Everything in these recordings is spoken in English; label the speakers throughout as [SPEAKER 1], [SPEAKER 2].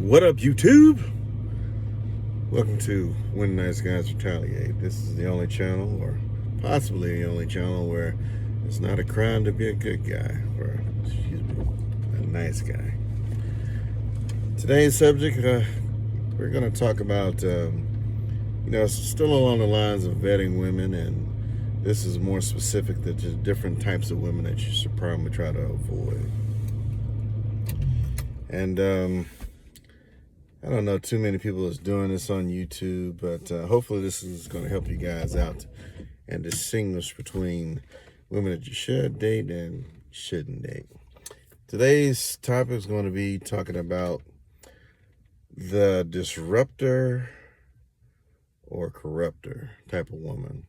[SPEAKER 1] What up, YouTube? Welcome to When Nice Guys Retaliate. This is the only channel, or possibly the only channel, where it's not a crime to be a good guy, or, a nice guy. Today's subject, we're going to talk about, still along the lines of vetting women, and this is more specific to just different types of women that you should probably try to avoid. And, I don't know too many people that's doing this on YouTube, but hopefully this is going to help you guys out and distinguish between women that you should date and shouldn't date. Today's topic is going to be talking about the disruptor or corruptor type of woman.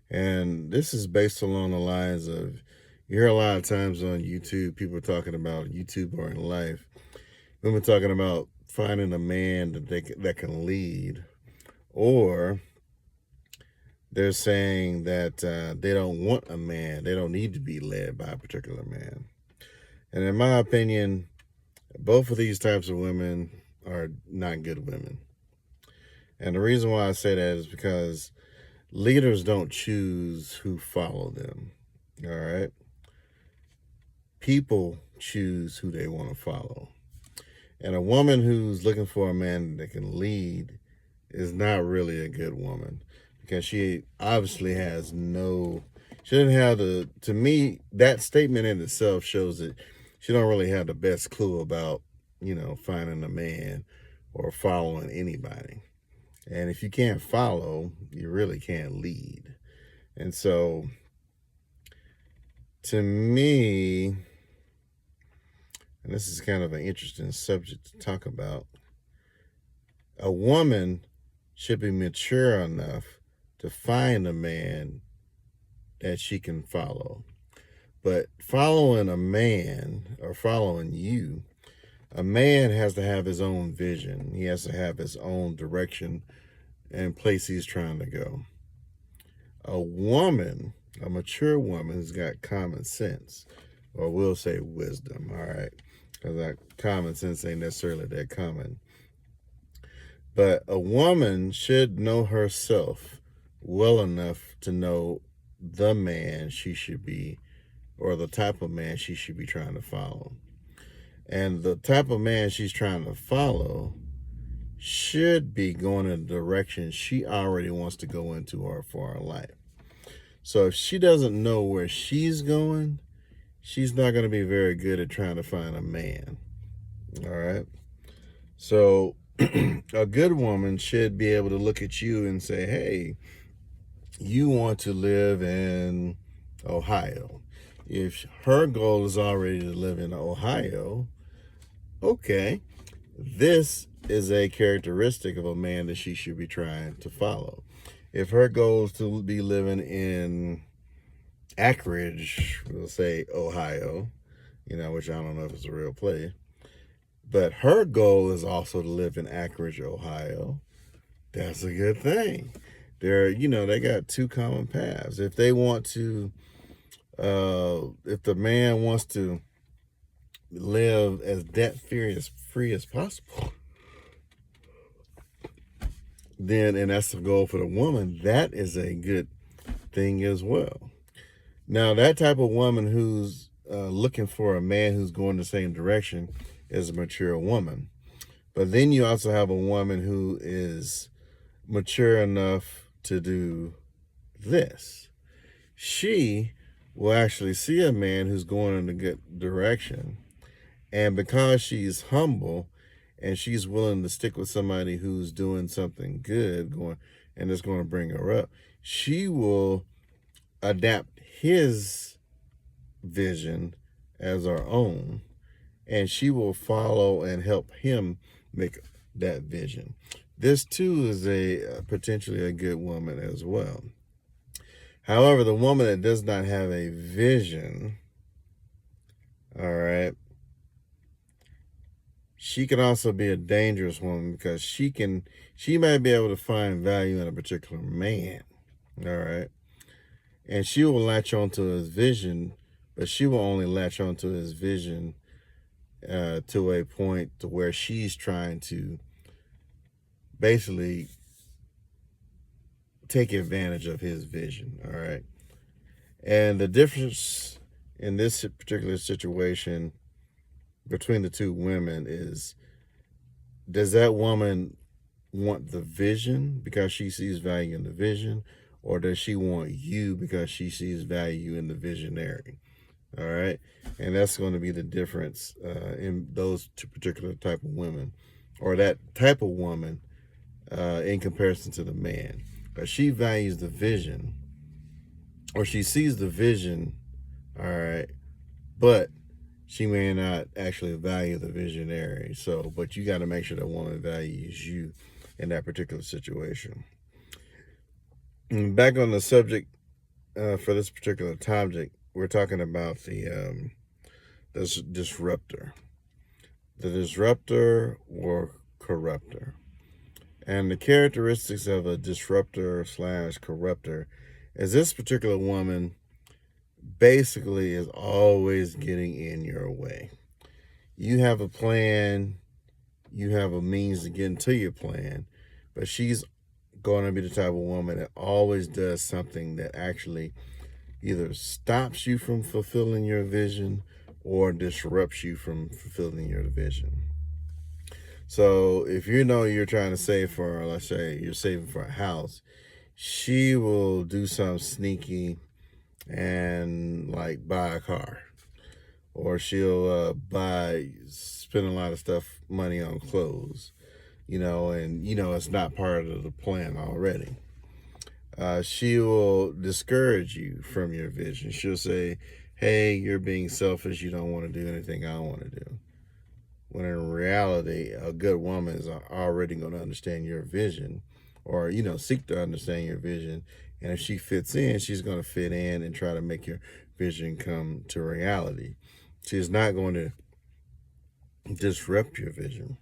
[SPEAKER 1] And this is based along the lines of, you hear a lot of times on YouTube, people talking about YouTube or in life, women talking about finding a man that can lead, or they're saying that they don't want a man, they don't need to be led by a particular man. And in my opinion, both of these types of women are not good women. And the reason why I say that is because leaders don't choose who follow them, all right? People choose who they want to follow. And a woman who's looking for a man that can lead is not really a good woman, because she obviously has she doesn't have to me, that statement in itself shows that she don't really have the best clue about, finding a man or following anybody. And if you can't follow, you really can't lead. And so, to me, and this is kind of an interesting subject to talk about, a woman should be mature enough to find a man that she can follow. But following a man, or following you, a man has to have his own vision. He has to have his own direction and place he's trying to go. A woman, a mature woman, has got common sense, or we'll say wisdom, all right? Because that common sense ain't necessarily that common. But a woman should know herself well enough to know the man she should be, or the type of man she should be trying to follow. And the type of man she's trying to follow should be going in the direction she already wants to go into for her life. So if she doesn't know where she's going, she's not going to be very good at trying to find a man. All right. So a good woman should be able to look at you and say, hey, you want to live in Ohio. If her goal is already to live in Ohio, okay, this is a characteristic of a man that she should be trying to follow. If her goal is to be living in Anchorage, we'll say Ohio, which I don't know if it's a real place, but her goal is also to live in Anchorage, Ohio, that's a good thing. They got two common paths. If they want to, if the man wants to live as debt-free as possible, then, and that's the goal for the woman, that is a good thing as well. Now, that type of woman who's looking for a man who's going the same direction is a mature woman. But then you also have a woman who is mature enough to do this. She will actually see a man who's going in a good direction, and because she's humble and she's willing to stick with somebody who's doing something good, and it's going to bring her up, she will adapt his vision as her own, and she will follow and help him make that vision. This too is potentially a good woman as well. However, the woman that does not have a vision, all right, she can also be a dangerous woman, because she might be able to find value in a particular man, all right, and she will latch onto his vision, but she will only latch onto his vision to a point to where she's trying to basically take advantage of his vision. All right. And the difference in this particular situation between the two women is, does that woman want the vision because she sees value in the vision, or does she want you because she sees value in the visionary? All right. And that's going to be the difference in those two particular type of women, or that type of woman in comparison to the man. But she values the vision, or she sees the vision, all right, but she may not actually value the visionary. So, but you got to make sure that woman values you in that particular situation. And back on the subject for this particular topic, we're talking about this disruptor, the disruptor or corruptor. And the characteristics of a disruptor / corruptor is this particular woman basically is always getting in your way. You have a plan, you have a means to get into your plan, but she's going to be the type of woman that always does something that actually either stops you from fulfilling your vision or disrupts you from fulfilling your vision. So if you know you're trying to save for, let's say you're saving for a house, she will do something sneaky and like buy a car, or she'll spend a lot of money on clothes, and it's not part of the plan already. She will discourage you from your vision. She'll say, hey, you're being selfish, you don't want to do anything I want to do. When in reality, a good woman is already going to understand your vision, or, seek to understand your vision. And if she fits in, she's going to fit in and try to make your vision come to reality. She's not going to disrupt your vision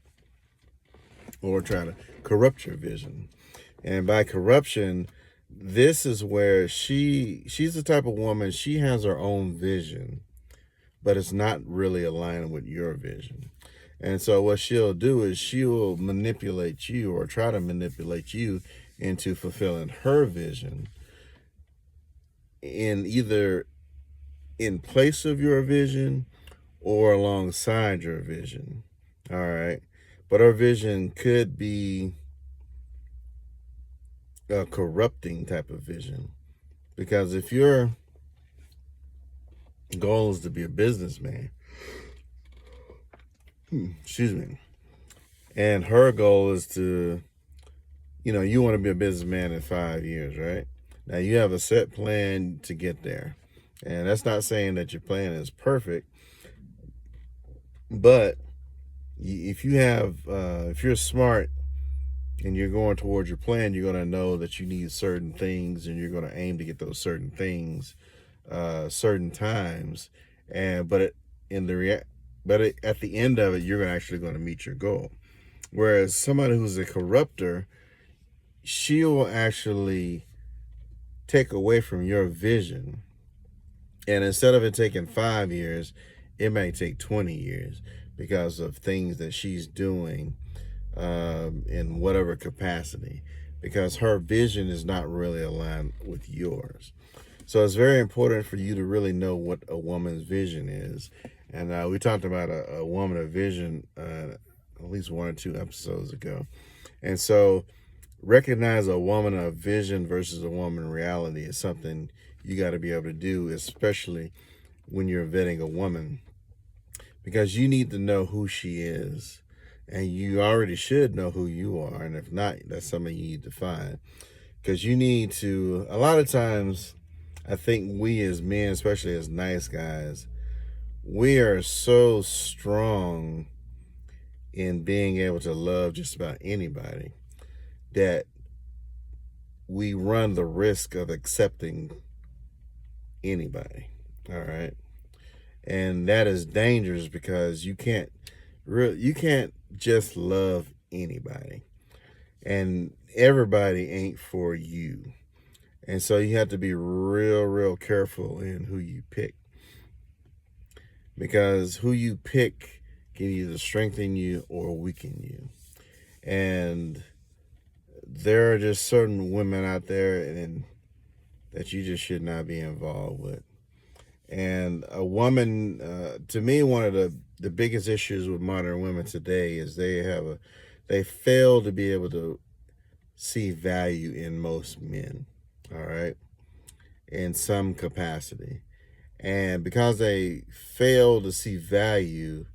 [SPEAKER 1] or try to corrupt your vision. And by corruption, this is where she's the type of woman, she has her own vision, but it's not really aligned with your vision. And so what she'll do is she'll manipulate you, or try to manipulate you into fulfilling her vision in either in place of your vision or alongside your vision. All right. But her vision could be a corrupting type of vision, because if your goal is to be a businessman, excuse me, and her goal is to, you want to be a businessman in 5 years, right? Now you have a set plan to get there, and that's not saying that your plan is perfect, but if you're smart and you're going towards your plan, you're going to know that you need certain things, and you're going to aim to get those certain things certain times, but at the end of it, you're actually going to meet your goal. Whereas somebody who's a corruptor, she will actually take away from your vision, and instead of it taking 5 years, it may take 20 years because of things that she's doing in whatever capacity, because her vision is not really aligned with yours. So it's very important for you to really know what a woman's vision is. And we talked about a woman of vision at least 1 or 2 episodes ago. And so recognize a woman of vision versus a woman in reality is something you got to be able to do, especially when you're vetting a woman, because you need to know who she is. And you already should know who you are. And if not, that's something you need to find. Because you need to, a lot of times, I think we as men, especially as nice guys, we are so strong in being able to love just about anybody that we run the risk of accepting anybody. All right. And that is dangerous, because you can't just love anybody, and everybody ain't for you. And so you have to be real careful in who you pick, because who you pick can either strengthen you or weaken you. And there are just certain women out there and that you just should not be involved with. And a woman, to me, one of the biggest issues with modern women today is they fail to be able to see value in most men, all right, in some capacity. And because they fail to see value,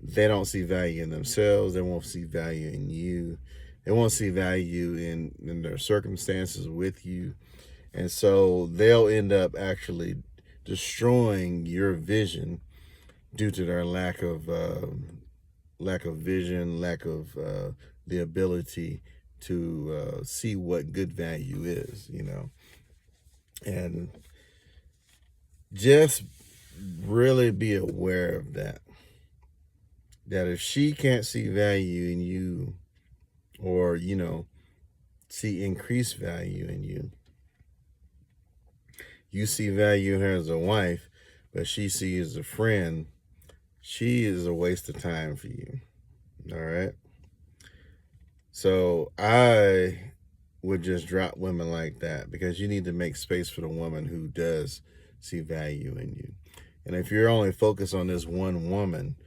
[SPEAKER 1] they don't see value in themselves. They won't see value in you. They won't see value in their circumstances with you. And so they'll end up actually destroying your vision due to their lack of vision, lack of the ability to see what good value is, and just really be aware of that if she can't see value in you or, see increased value in you, you see value in her as a wife, but she sees as a friend, she is a waste of time for you. All right. So I would just drop women like that, because you need to make space for the woman who does see value in you. And if you're only focused on this one woman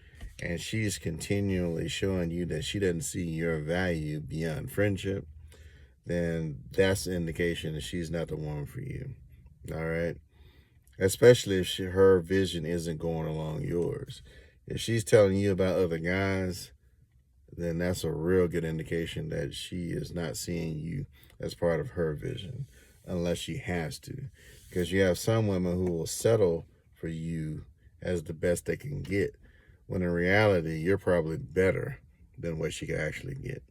[SPEAKER 1] and she's continually showing you that she doesn't see your value beyond friendship, then that's an indication that she's not the woman for you. All right. Especially if her vision isn't going along yours. If she's telling you about other guys, then that's a real good indication that she is not seeing you as part of her vision, unless she has to. Because you have some women who will settle for you as the best they can get, when in reality, you're probably better than what she can actually get,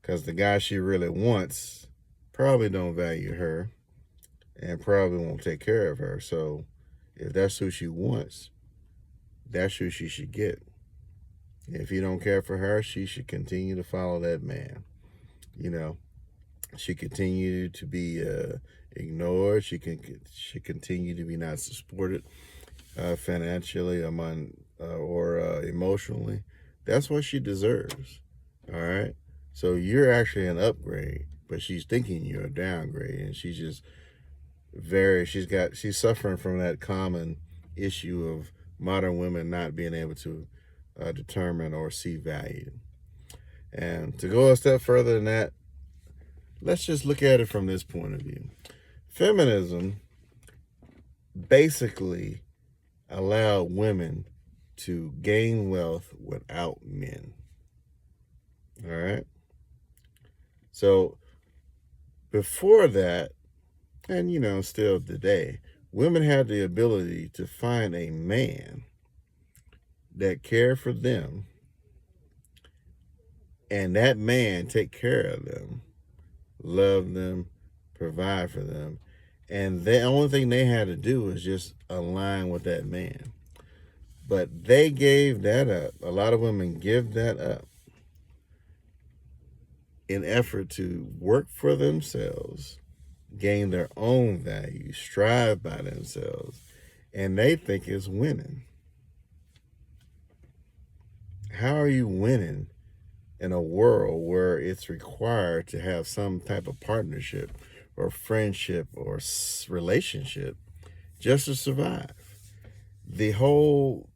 [SPEAKER 1] Because the guy she really wants probably don't value her and probably won't take care of her. So if that's who she wants, that's who she should get. If you don't care for her, she should continue to follow that man. She continue to be ignored. She continue to be not supported financially or emotionally. That's what she deserves. All right. So you're actually an upgrade, but she's thinking you're a downgrade, and she's just she's suffering from that common issue of modern women not being able to determine or see value. And to go a step further than that, let's just look at it from this point of view. Feminism basically allowed women to gain wealth without men. All right. So before that, and still today, women had the ability to find a man that cared for them, and that man take care of them, love them, provide for them, and the only thing they had to do was just align with that man. But they gave that up. A lot of women give that up in effort to work for themselves, gain their own value, strive by themselves, and they think it's winning. How are you winning in a world where it's required to have some type of partnership or friendship or relationship just to survive? The whole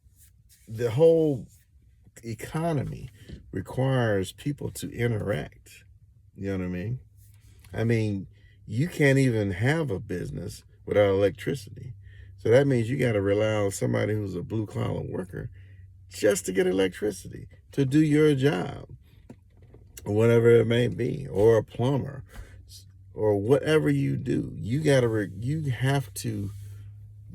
[SPEAKER 1] economy requires people to interact. You know what I mean? I mean, you can't even have a business without electricity. So that means you got to rely on somebody who's a blue-collar worker just to get electricity to do your job, or whatever it may be, or a plumber, or whatever you do. You have to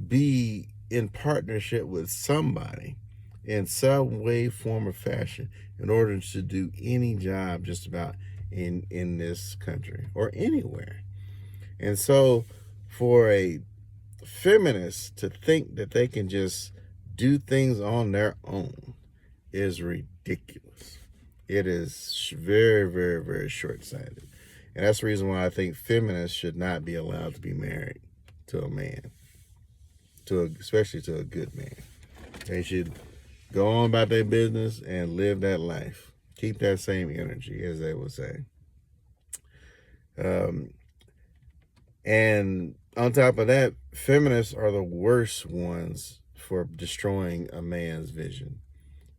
[SPEAKER 1] be in partnership with somebody in some way, form, or fashion in order to do any job just about in this country or anywhere. And so for a feminist to think that they can just do things on their own is ridiculous. It is very, very, very short-sighted. And that's the reason why I think feminists should not be allowed to be married to a man, especially to a good man. They should go on about their business and live that life. Keep that same energy, as they would say. And on top of that, feminists are the worst ones for destroying a man's vision.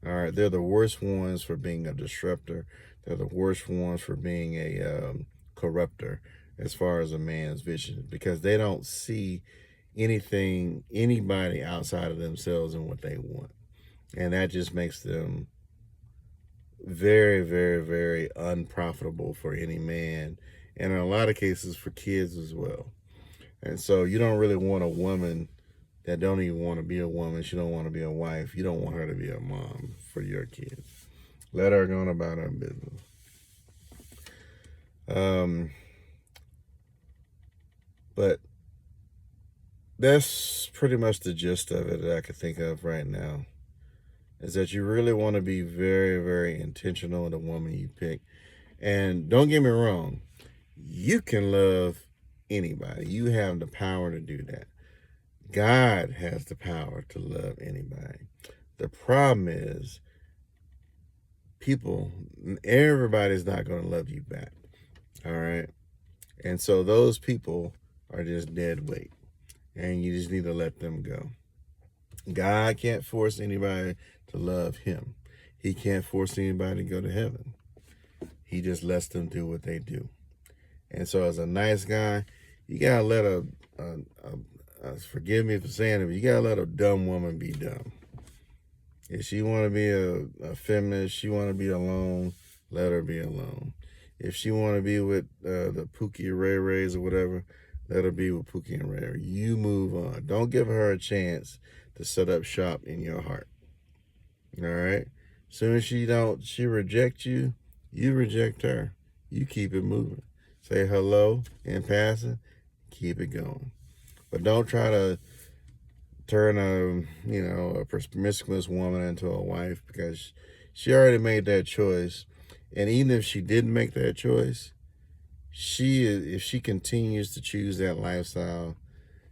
[SPEAKER 1] All right, they're the worst ones for being a disruptor. They're the worst ones for being a corruptor as far as a man's vision, because they don't see anybody outside of themselves and what they want. And that just makes them very, very, very unprofitable for any man, and in a lot of cases for kids as well. And so you don't really want a woman that don't even want to be a woman. She don't want to be a wife. You don't want her to be a mom for your kids. Let her go on about her business. But that's pretty much the gist of it that I could think of right now, is that you really want to be very, very intentional in the woman you pick. And don't get me wrong, you can love anybody. You have the power to do that. God has the power to love anybody. The problem is, everybody's not going to love you back. All right? And so those people are just dead weight. And you just need to let them go. God can't force anybody to love him. He can't force anybody to go to heaven. He just lets them do what they do. And so as a nice guy, you got to let forgive me for saying it, but you got to let a dumb woman be dumb. If she want to be a feminist, she want to be alone, let her be alone. If she want to be with the Pookie and Ray Rays or whatever, let her be with Pookie and Ray. You move on. Don't give her a chance to set up shop in your heart. All right? As soon as she rejects you, you reject her. You keep it moving. Say hello in passing, keep it going. But don't try to turn a promiscuous woman into a wife, because she already made that choice. And even if she didn't make that choice, if she continues to choose that lifestyle,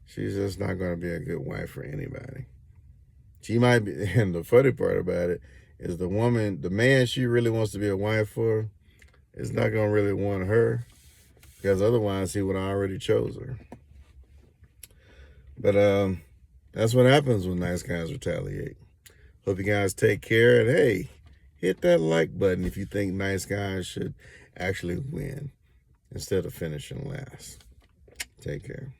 [SPEAKER 1] she's just not going to be a good wife for anybody. She might be, and the funny part about it is the man she really wants to be a wife for is not going to really want her, because otherwise he would have already chose her. But that's what happens when nice guys retaliate. Hope you guys take care, and hey, hit that like button if you think nice guys should actually win instead of finishing last. Take care.